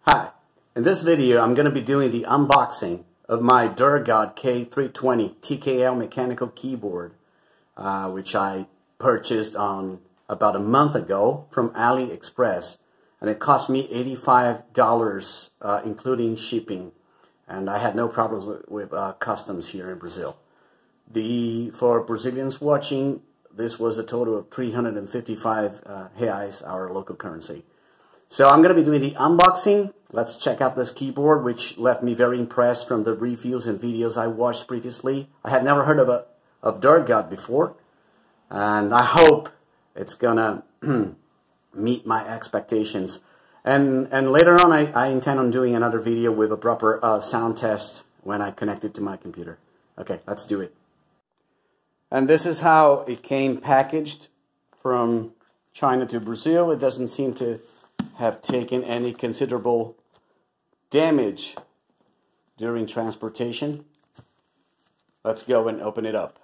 Hi, in this video I'm going to be doing the unboxing of my Durgod K320 TKL mechanical keyboard, which I purchased on about a month ago from AliExpress, and it cost me $85 including shipping, and I had no problems with customs here in Brazil. For Brazilians watching, this was a total of 355 reais, our local currency. So I'm going to be doing the unboxing. Let's check out this keyboard, which left me very impressed from the reviews and videos I watched previously. I had never heard of Durgod before, and I hope it's gonna meet my expectations. And later on, I intend on doing another video with a proper sound test when I connect it to my computer. Okay, let's do it. And this is how it came packaged from China to Brazil. It doesn't seem to have taken any considerable damage during transportation. Let's go and open it up.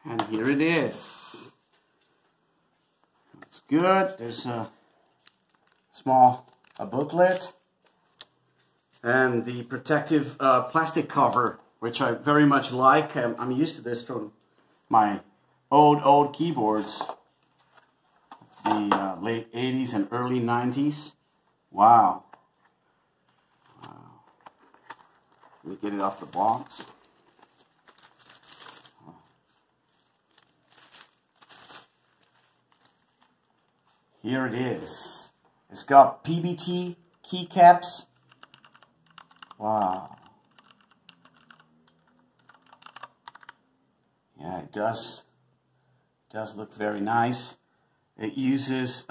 And here it is. Looks good. There's a small booklet and the protective plastic cover, which I very much like. I'm used to this from my old keyboards, the late 80s and early 90s. Wow. Let me get it off the box. Here it is. It's got PBT keycaps. Wow. Yeah, it does look very nice. It uses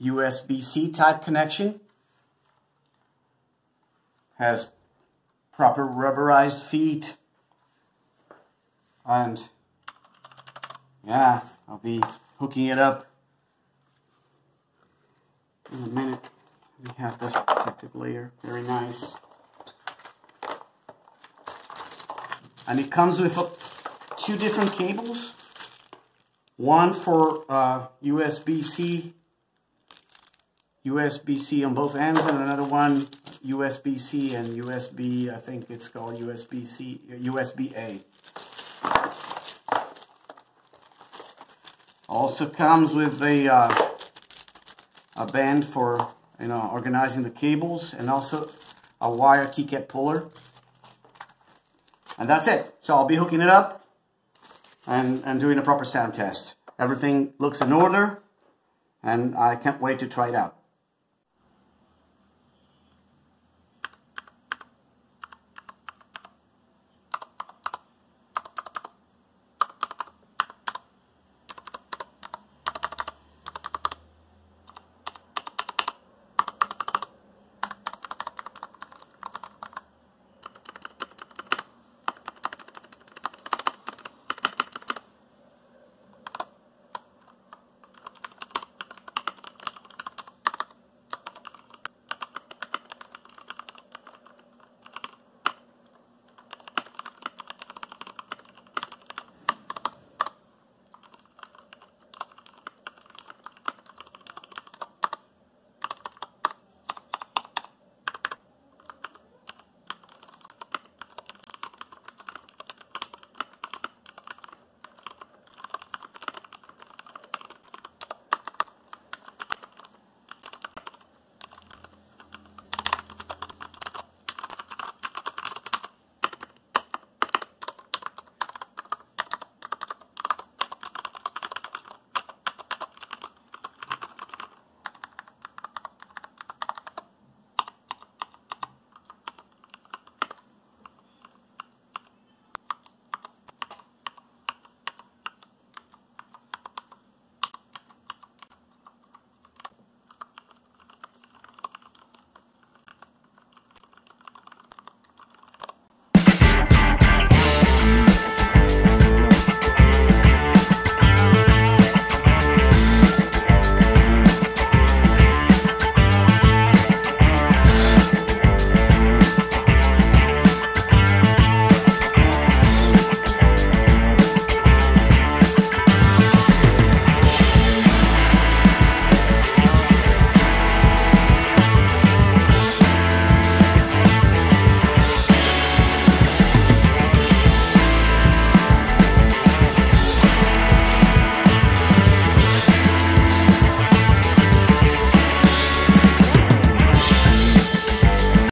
USB-C type connection. Has proper rubberized feet. And yeah, I'll be hooking it up in a minute. We have this protective layer, very nice. And it comes with two different cables. One for USB-C on both ends, and another one USB-C and USB, I think it's called USB-C, USB-A. Also comes with a band for organizing the cables, and also a wire keycap puller, and that's it. So I'll be hooking it up and doing a proper sound test. Everything looks in order, and I can't wait to try it out.